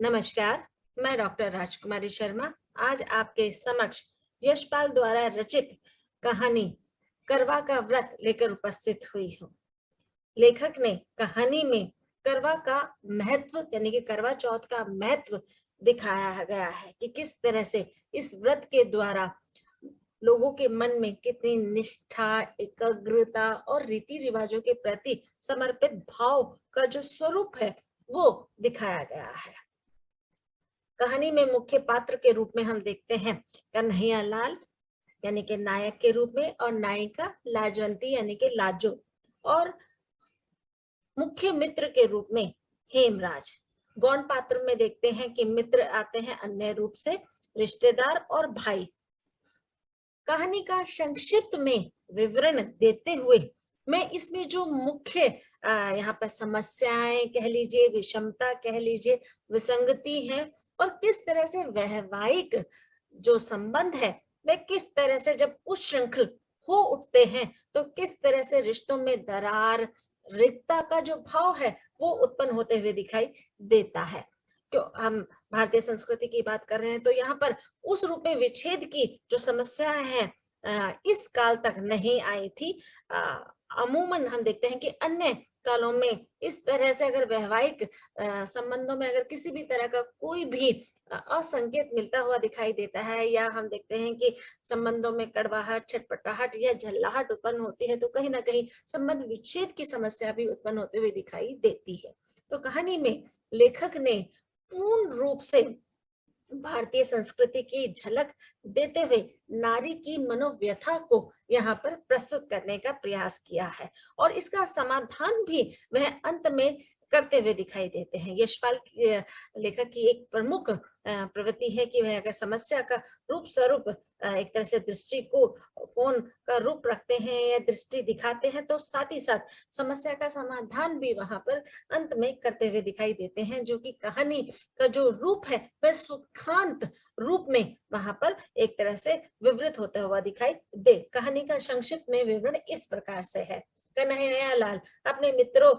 नमस्कार, मैं डॉक्टर राजकुमारी शर्मा आज आपके समक्ष यशपाल द्वारा रचित कहानी करवा का व्रत लेकर उपस्थित हुई हूँ। लेखक ने कहानी में करवा का महत्व यानी कि करवा चौथ का महत्व दिखाया गया है कि किस तरह से इस व्रत के द्वारा लोगों के मन में कितनी निष्ठा, एकाग्रता और रीति रिवाजों के प्रति समर्पित भाव का जो स्वरूप है वो दिखाया गया है। कहानी में मुख्य पात्र के रूप में हम देखते हैं कन्हैया लाल यानी कि नायक के रूप में और नायिका लाजवंती यानी कि लाजो और मुख्य मित्र के रूप में हेमराज। गौण पात्र में देखते हैं कि मित्र आते हैं अन्य रूप से, रिश्तेदार और भाई। कहानी का संक्षिप्त में विवरण देते हुए मैं इसमें जो मुख्य यहाँ पर समस्याएं कह लीजिए, विषमता कह लीजिए, विसंगति है और किस तरह से वैवाहिक जो संबंध है वे किस तरह से जब उच्छृंखल हो उठते हैं तो किस तरह से रिश्तों में दरार, रिक्तता का जो भाव है वो उत्पन्न होते हुए दिखाई देता है। क्यों हम भारतीय संस्कृति की बात कर रहे हैं तो यहाँ पर उस रूप में विच्छेद की जो समस्या है इस काल तक नहीं आई थी। अमूमन हम देखते हैं कि अन्य कालों में इस तरह से अगर वैवाहिक संबंधों में अगर किसी भी तरह का कोई भी असंकेत मिलता हुआ दिखाई देता है या हम देखते हैं कि संबंधों में कड़वाहट, छटपटाहट या झल्लाहट उत्पन्न होती है तो कहीं ना कहीं संबंध विच्छेद की समस्या भी उत्पन्न होते हुए दिखाई देती है। तो कहानी में लेखक ने पूर्ण रूप से भारतीय संस्कृति की झलक देते हुए नारी की मनोव्यथा को यहाँ पर प्रस्तुत करने का प्रयास किया है और इसका समाधान भी वह अंत में करते हुए दिखाई देते हैं। यशपाल लेखक की एक प्रमुख प्रवृत्ति है कि वह अगर समस्या का रूप स्वरूप एक तरह से दृष्टि को कौन का रूप रखते हैं या दृष्टि दिखाते हैं तो साथ ही साथ समस्या का समाधान भी वहां पर अंत में करते हुए दिखाई देते हैं, जो कि कहानी का जो रूप है वह सुखांत रूप में वहां पर एक तरह से विवृत होता हुआ दिखाई दे। कहानी का संक्षिप्त में विवरण इस प्रकार से है। कन्हैया लाल अपने मित्रों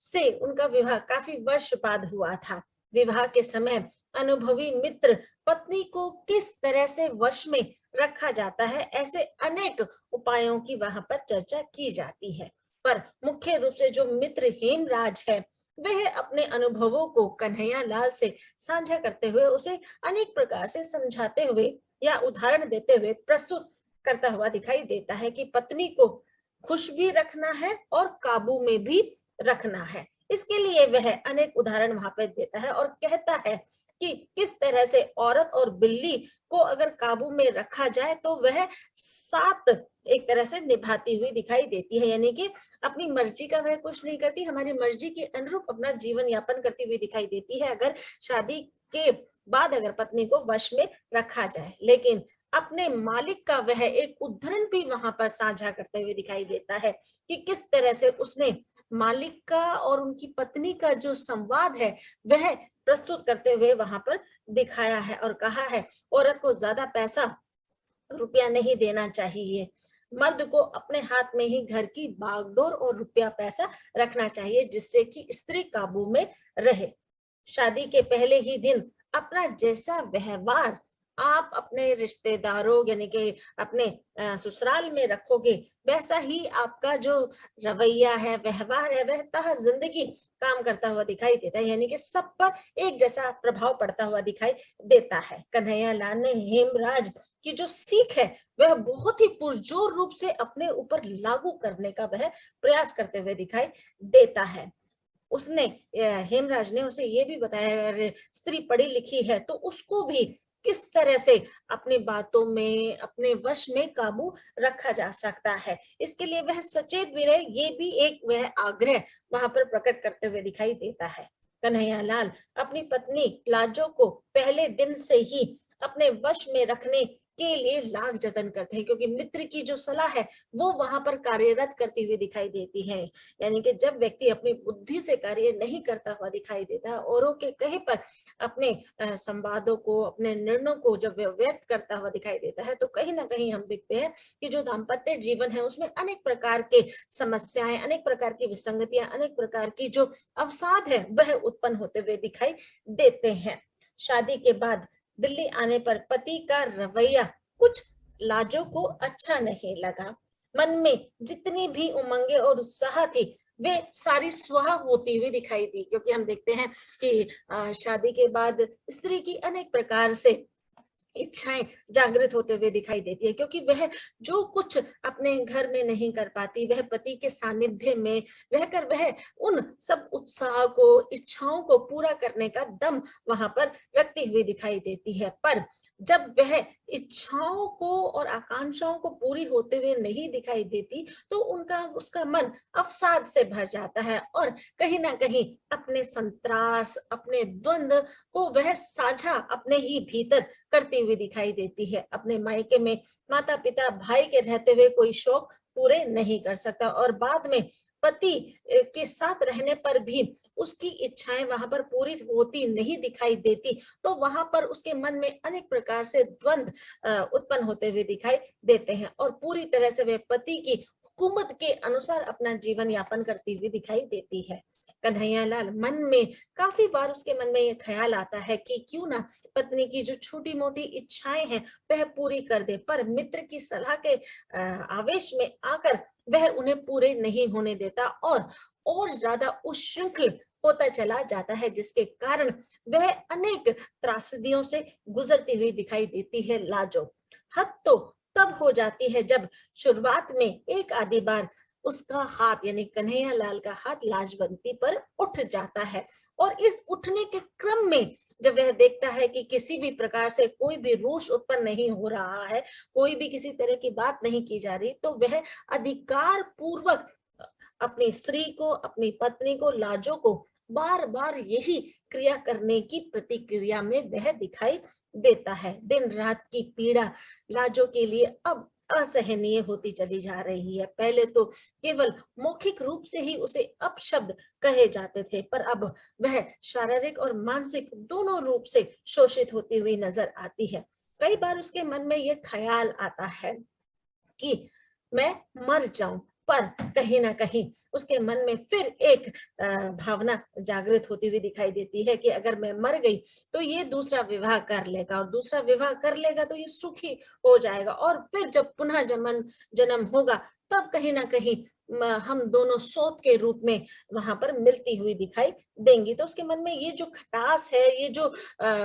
से उनका विवाह काफी वर्ष बाद हुआ था। विवाह के समय अनुभवी मित्र पत्नी को किस तरह से वश में रखा जाता है ऐसे अनेक उपायों की वहां पर चर्चा की जाती है, पर मुख्य रूप से जो मित्र हेमराज है वह अपने अनुभवों को कन्हैया लाल से साझा करते हुए उसे अनेक प्रकार से समझाते हुए या उदाहरण देते हुए प्रस्तुत करता हुआ दिखाई देता है कि पत्नी को खुश भी रखना है और काबू में भी रखना है। इसके लिए वह अनेक उदाहरण वहां पर देता है और कहता है कि किस तरह से औरत और बिल्ली को अगर काबू में रखा जाए तो वह साथ एक तरह से निभाती हुई दिखाई देती है, यानी कि अपनी मर्जी का वह कुछ नहीं करती, हमारी मर्जी के अनुरूप अपना जीवन यापन करती हुई दिखाई देती है अगर शादी के बाद अगर पत्नी को वश में रखा जाए। लेकिन अपने मालिक का वह एक उदाहरण भी वहां पर साझा करते हुए दिखाई देता है कि किस तरह से उसने मालिक का और उनकी पत्नी का जो संवाद है वह प्रस्तुत करते हुए वहां पर दिखाया है और कहा है औरत को ज्यादा पैसा रुपया नहीं देना चाहिए, मर्द को अपने हाथ में ही घर की बागडोर और रुपया पैसा रखना चाहिए जिससे कि स्त्री काबू में रहे। शादी के पहले ही दिन अपना जैसा व्यवहार आप अपने रिश्तेदारों यानी कि अपने ससुराल में रखोगे वैसा ही आपका जो रवैया है, व्यवहार है, वह तह जिंदगी काम करता हुआ दिखाई देता है, यानी कि सब पर एक जैसा प्रभाव पड़ता हुआ दिखाई देता है। कन्हैया लाल ने हेमराज की जो सीख है वह बहुत ही पुरजोर रूप से अपने ऊपर लागू करने का वह प्रयास करते हुए दिखाई देता है। उसने हेमराज ने उसे ये भी बताया अगर स्त्री पढ़ी लिखी है तो उसको भी किस तरह से अपनी बातों में अपने वश में काबू रखा जा सकता है, इसके लिए वह सचेत भी रहे, ये भी एक वह आग्रह वहां पर प्रकट करते हुए दिखाई देता है। कन्हैया लाल अपनी पत्नी लाजो को पहले दिन से ही अपने वश में रखने के लिए लाख जतन करते हैं, क्योंकि मित्र की जो सलाह है वो वहां पर कार्यरत करती हुई दिखाई देती है। यानी कि जब व्यक्ति अपनी बुद्धि से कार्य नहीं करता हुआ दिखाई देता है, औरों के कहे पर अपने संवादों को, अपने निर्णयों को जब व्यक्त करता हुआ दिखाई देता है, तो कहीं ना कहीं हम देखते हैं कि जो दाम्पत्य जीवन है उसमें अनेक प्रकार के समस्याएं, अनेक प्रकार की विसंगतियां, अनेक प्रकार की जो अवसाद है वह उत्पन्न होते हुए दिखाई देते हैं। शादी के बाद दिल्ली आने पर पति का रवैया कुछ लाजो को अच्छा नहीं लगा। मन में जितनी भी उमंगे और उत्साह थी वे सारी स्वाहा होती हुई दिखाई दी, क्योंकि हम देखते हैं कि शादी के बाद स्त्री की अनेक प्रकार से इच्छाएं जागृत होते हुए दिखाई देती है, क्योंकि वह जो कुछ अपने घर में नहीं कर पाती वह पति के सानिध्य में रहकर वह उन सब उत्साह को, इच्छाओं को पूरा करने का दम वहां पर रखती हुई दिखाई देती है। पर जब वह इच्छाओं को और आकांक्षाओं को पूरी होते हुए नहीं दिखाई देती तो उसका मन अवसाद से भर जाता है, और कहीं ना कहीं अपने संत्रास, अपने द्वंद्व को वह साझा अपने ही भीतर करती हुई दिखाई देती है। अपने मायके में माता पिता भाई के रहते हुए कोई शौक पूरे नहीं कर सकता, और बाद में पति के साथ रहने पर भी उसकी इच्छाएं वहां पर पूरी होती नहीं दिखाई देती, तो वहां पर उसके मन में अनेक प्रकार से द्वंद उत्पन्न होते हुए दिखाई देते हैं, और पूरी तरह से वे पति की हुकूमत के अनुसार अपना जीवन यापन करती हुई दिखाई देती है। कन्हैयालाल मन में काफी बार उसके मन में यह ख्याल आता है कि क्यों ना पत्नी की जो छोटी मोटी इच्छाएं हैं वह पूरी कर दे, पर मित्र की सलाह के आवेश में आकर वह उन्हें पूरे नहीं होने देता, और ज्यादा उच्छृंखल होता चला जाता है, जिसके कारण वह अनेक त्रासदियों से गुजरती हुई दिखाई देती है लाजो। हद तो तब हो जाती है जब शुरुआत में एक आधी बार उसका हाथ यानी कन्हैया लाल का हाथ लाजवंती पर उठ जाता है, और इस उठने के क्रम में जब वह देखता है कि किसी भी प्रकार से कोई भी रोष उत्पन्न नहीं हो रहा है, कोई भी किसी तरह की बात नहीं की जा रही, तो वह अधिकार पूर्वक अपनी स्त्री को, अपनी पत्नी को, लाजो को बार बार यही क्रिया करने की प्रतिक्रिया में वह दिखाई देता है। दिन रात की पीड़ा लाजो के लिए अब असहनीय होती चली जा रही है। पहले तो केवल मौखिक रूप से ही उसे अपशब्द कहे जाते थे, पर अब वह शारीरिक और मानसिक दोनों रूप से शोषित होती हुई नजर आती है। कई बार उसके मन में यह ख्याल आता है कि मैं मर जाऊं, पर कहीं ना कहीं उसके मन में फिर एक भावना जागृत होती हुई दिखाई देती है कि अगर मैं मर गई तो ये दूसरा विवाह कर लेगा, और दूसरा विवाह कर लेगा तो ये सुखी हो जाएगा, और फिर जब पुनः जन्म होगा तब कहीं ना कहीं हम दोनों सौत के रूप में वहां पर मिलती हुई दिखाई देंगी। तो उसके मन में ये जो खटास है, ये जो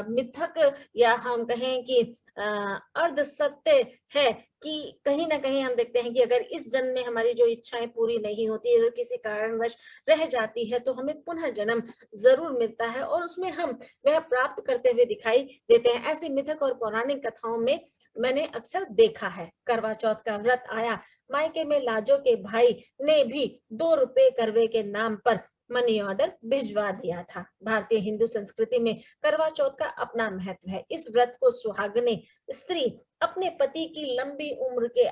मिथक या हम कहें कि अर्ध सत्य है कि कहीं ना कहीं हम देखते हैं कि अगर इस जन्म में हमारी जो इच्छाएं पूरी नहीं होती है, किसी कारणवश रह जाती है, तो हमें पुनः जन्म जरूर मिलता है और उसमें हम वह प्राप्त करते हुए दिखाई देते हैं। ऐसी मिथक और पौराणिक कथाओं में मैंने अक्सर देखा है। करवा चौथ का व्रत आया, मायके में लाजो के भाई ने भी 2 रुपए करवे के नाम पर मनी ऑर्डर भिजवा दिया था। भारतीय हिंदू संस्कृति में करवा चौथ का अपना महत्व है। इस व्रत को सुहागने स्त्री अपने पति की लंबी उम्र के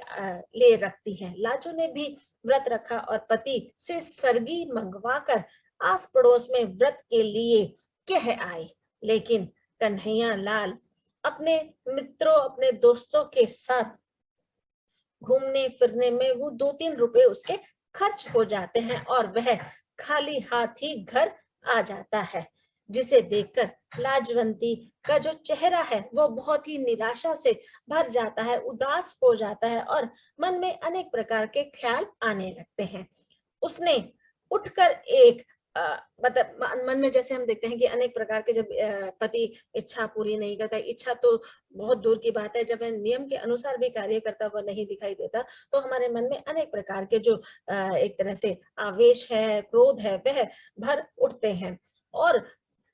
लिए रखती है। लाजो ने भी व्रत रखा और पति से सरगी मंगवाकर आस पड़ोस में व्रत के लिए कह आए, लेकिन कन्हैया लाल अपने मित्रों, अपने दोस्तों के साथ घूमने फिरने में वो 2-3 रुपए उसके खर्च हो जाते हैं और वह खाली हाथ ही घर आ जाता है, जिसे देखकर लाजवंती का जो चेहरा है वो बहुत ही निराशा से भर जाता है, उदास हो जाता है और मन में अनेक प्रकार के ख्याल आने लगते हैं। उसने उठकर एक मतलब मन में जैसे हम देखते हैं कि अनेक प्रकार के जब पति इच्छा पूरी नहीं करता, इच्छा तो बहुत दूर की बात है, जब वह नियम के अनुसार भी कार्य करता हुआ नहीं दिखाई देता तो हमारे मन में अनेक प्रकार के जो एक तरह से आवेश है, क्रोध है, वह भर उठते हैं। और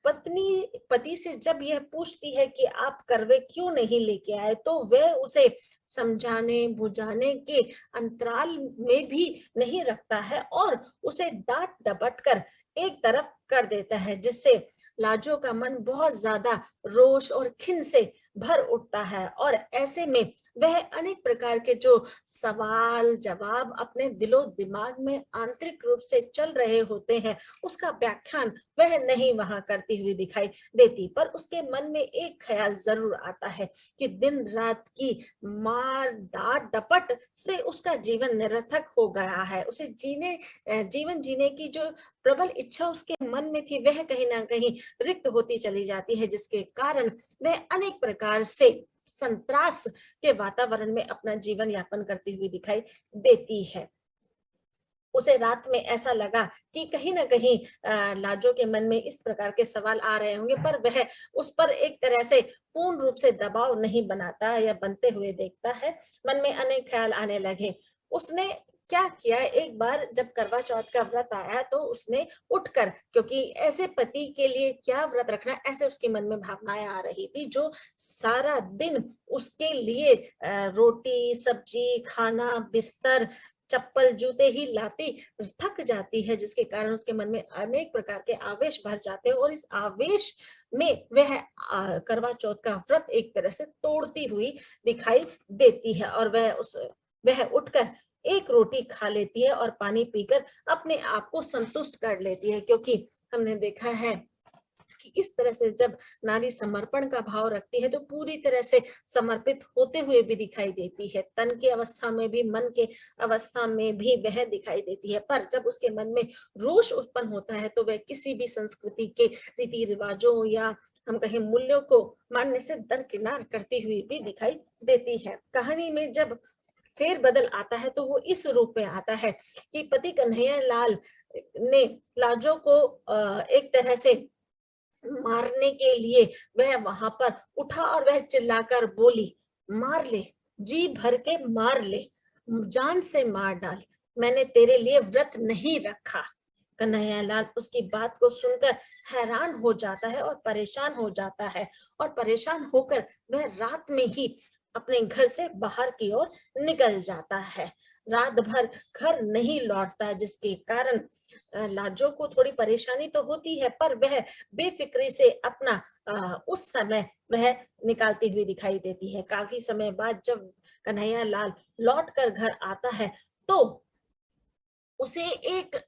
पत्नी पति से जब यह पूछती है कि आप करवे क्यों नहीं लेके आए, तो वह उसे समझाने बुझाने के अंतराल में भी नहीं रखता है और उसे डांट डपट कर एक तरफ कर देता है, जिससे लाजो का मन बहुत ज्यादा रोष और खिन्न से भर उठता है और ऐसे में वह अनेक प्रकार के जो सवाल जवाब अपने दिलो दिमाग में आंतरिक रूप से चल रहे होते हैं, उसका व्याख्यान वह नहीं वहां करती हुई दिखाई देती, पर उसके मन में एक ख्याल जरूर आता है कि दिन रात की मार डांट डपट से उसका जीवन निरर्थक हो गया है। उसे जीवन जीने की जो प्रबल इच्छा उसके मन में थी, वह कहीं ना कहीं रिक्त होती चली जाती है, जिसके कारण वह अनेक प्रकार से संत्रास के वातावरण में अपना जीवन यापन करती हुई दिखाई देती है। उसे रात में ऐसा लगा कि कहीं ना कहीं लाजो के मन में इस प्रकार के सवाल आ रहे होंगे, पर वह उस पर एक तरह से पूर्ण रूप से दबाव नहीं बनाता या बनते हुए देखता है। मन में अनेक ख्याल आने लगे। उसने क्या किया, एक बार जब करवा चौथ का व्रत आया तो उसने उठकर, क्योंकि ऐसे पति के लिए क्या व्रत रखना, ऐसे उसके मन में भावनाएं आ रही थी, जो सारा दिन उसके लिए रोटी सब्जी खाना बिस्तर चप्पल जूते ही लाती थक जाती है, जिसके कारण उसके मन में अनेक प्रकार के आवेश भर जाते हैं और इस आवेश में वह करवा चौथ का व्रत एक तरह से तोड़ती हुई दिखाई देती है और वह उठकर एक रोटी खा लेती है और पानी पीकर अपने आप को संतुष्ट कर लेती है, क्योंकि हमने देखा है कि किस तरह से जब नारी समर्पण का भाव रखती है तो पूरी तरह से समर्पित होते हुए भी दिखाई देती है, तन की अवस्था में भी मन के अवस्था में भी वह दिखाई देती है। पर जब उसके मन में रोष उत्पन्न होता है तो वह किसी भी संस्कृति के रीति रिवाजों या हम कहें मूल्यों को मानने से दरकिनार करती हुई भी दिखाई देती है। कहानी में जब फेर बदल आता है तो वो इस रूप में आता है कि पति कन्हैया लाल ने लाजो को एक तरह से मारने के लिए वह वहां पर उठा और वह चिल्लाकर बोली, मार ले, जी भर के मार ले, जान से मार डाल, मैंने तेरे लिए व्रत नहीं रखा। कन्हैयालाल उसकी बात को सुनकर हैरान हो जाता है और परेशान हो जाता है और परेशान होकर वह रात में ही अपने घर से बाहर की ओर निकल जाता है। रात भर घर नहीं लौटता, जिसके कारण लाजो को थोड़ी परेशानी तो होती है, पर वह बेफिक्री से अपना उस समय वह निकालती हुई दिखाई देती है। काफी समय बाद जब कन्हैया लाल लौट कर घर आता है तो उसे एक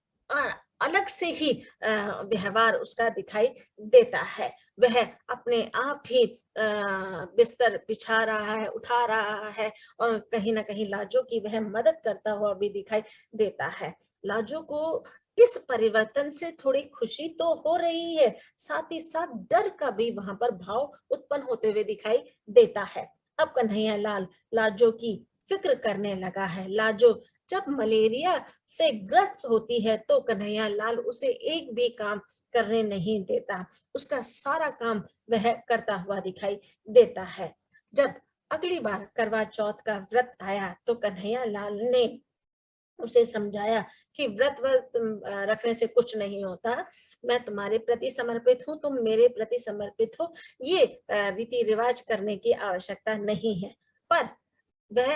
अलग से ही व्यवहार उसका दिखाई देता है। वह अपने आप ही बिस्तर बिछा रहा है, उठा रहा है और कहीं ना कहीं लाजो की वह मदद करता हुआ भी दिखाई देता है। लाजो को इस परिवर्तन से थोड़ी खुशी तो हो रही है, साथ ही साथ डर का भी वहां पर भाव उत्पन्न होते हुए दिखाई देता है। अब कन्हैया लाल लाजो की फिक्र करने लगा है। लाजो जब मलेरिया से ग्रस्त होती है तो कन्हैया लाल उसे एक भी काम करने नहीं देता, उसका सारा काम वह करता हुआ दिखाई देता है। जब अगली बार करवा चौथ का व्रत आया तो कन्हैया लाल ने उसे समझाया कि व्रत रखने से कुछ नहीं होता, मैं तुम्हारे प्रति समर्पित हूँ, तुम मेरे प्रति समर्पित हो, ये रीति रिवाज करने की आवश्यकता नहीं है। पर वह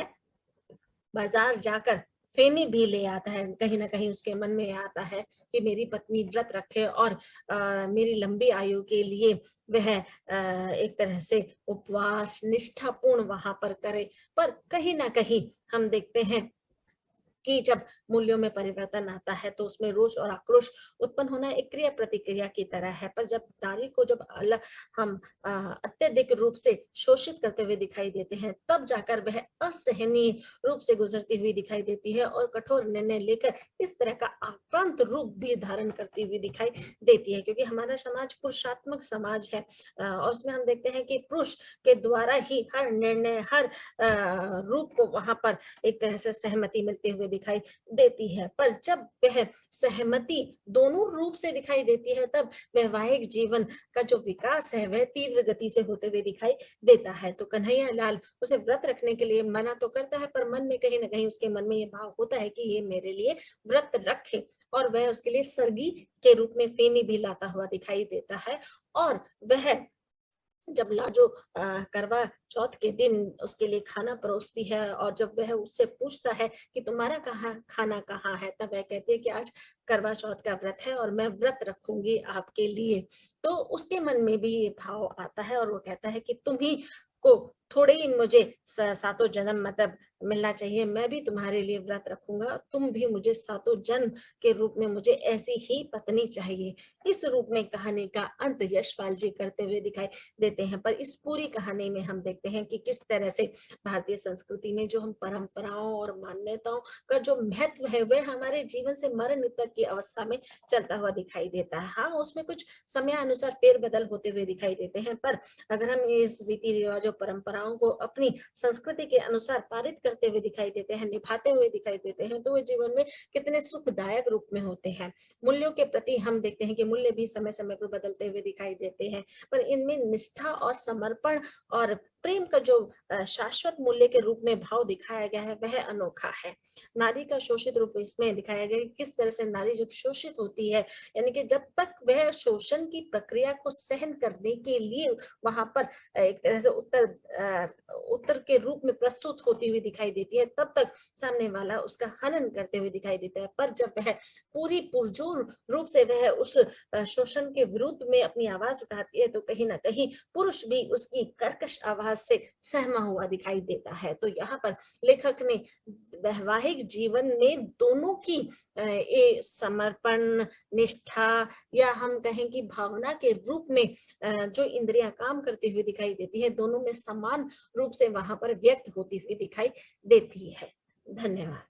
बाजार जाकर फेनी भी ले आता है। कहीं ना कहीं उसके मन में आता है कि मेरी पत्नी व्रत रखे और मेरी लंबी आयु के लिए वह एक तरह से उपवास निष्ठापूर्ण वहां पर करे। पर कहीं ना कहीं हम देखते हैं कि जब मूल्यों में परिवर्तन आता है तो उसमें रोष और आक्रोश उत्पन्न होना एक क्रिया प्रतिक्रिया की तरह है। पर जब नारी को जब अलग हम अत्यधिक रूप से शोषित करते हुए दिखाई देते हैं, तब जाकर वह असहनीय रूप से गुजरती हुई दिखाई देती है और कठोर निर्णय लेकर इस तरह का आक्रांत रूप भी धारण करती हुई दिखाई देती है। क्योंकि हमारा समाज पुरुषात्मक समाज है और उसमें हम देखते हैं कि पुरुष के द्वारा ही हर निर्णय हर रूप को वहां पर एक तरह से सहमति मिलते हुए दिखाई देती है। पर जब वह सहमति दोनों रूप से दिखाई देती है तब वैवाहिक जीवन का जो विकास है वह तीव्र गति से होते हुए दिखाई देता है। तो कन्हैया लाल उसे व्रत रखने के लिए मना तो करता है, पर मन में कहीं ना कहीं उसके मन में ये भाव होता है कि ये मेरे लिए व्रत रखे और वह उसके लिए सरगी के रूप में फेनी भी लाता हुआ दिखाई देता है। और वह जब लाजो करवा चौथ के दिन उसके लिए खाना परोसती है और जब वह उससे पूछता है कि तुम्हारा खाना कहाँ है, तब वह कहती है कि आज करवा चौथ का व्रत है और मैं व्रत रखूंगी आपके लिए। तो उसके मन में भी ये भाव आता है और वो कहता है कि तुम ही को थोड़े ही मुझे सातों जन्म मतलब मिलना चाहिए, मैं भी तुम्हारे लिए व्रत रखूंगा, तुम भी मुझे सातों जन्म के रूप में मुझे ऐसी ही पत्नी चाहिए। इस रूप में कहानी का अंत यशपाल जी करते हुए दिखाई देते हैं। पर इस पूरी कहानी में हम देखते हैं कि किस तरह से भारतीय संस्कृति में जो हम परंपराओं और मान्यताओं का जो महत्व है वह हमारे जीवन से मरण तक की अवस्था में चलता हुआ दिखाई देता है। हाँ, उसमें कुछ समय अनुसार फेरबदल होते हुए दिखाई देते हैं, पर अगर हम इस रीति रिवाजों परंपराओं को अपनी संस्कृति के अनुसार पारित करते हुए दिखाई देते हैं, निभाते हुए दिखाई देते हैं, तो वे जीवन में कितने सुखदायक रूप में होते हैं। मूल्यों के प्रति हम देखते हैं कि मूल्य भी समय समय पर बदलते हुए दिखाई देते हैं, पर इनमें निष्ठा और समर्पण और प्रेम का जो शाश्वत मूल्य के रूप में भाव दिखाया गया है वह अनोखा है। नारी का शोषित रूप इसमें दिखाया गया है, किस तरह से नारी जब शोषित होती है, यानी कि जब तक वह शोषण की प्रक्रिया को सहन करने के लिए वहां पर एक तरह से उत्तर के रूप में प्रस्तुत होती हुई दिखाई देती है, तब तक सामने वाला उसका हनन करते हुए दिखाई देता है। पर जब वह पूरी पुरजोर रूप से वह उस शोषण के विरुद्ध में अपनी आवाज उठाती है, तो कहीं ना कहीं पुरुष भी उसकी कर्कश आवाज से सहमा हुआ दिखाई देता है। तो यहाँ पर लेखक ने वैवाहिक जीवन में दोनों की समर्पण, निष्ठा या हम कहें कि भावना के रूप में जो इंद्रियां काम करती हुई दिखाई देती है, दोनों में समान रूप से वहां पर व्यक्त होती हुई दिखाई देती है। धन्यवाद।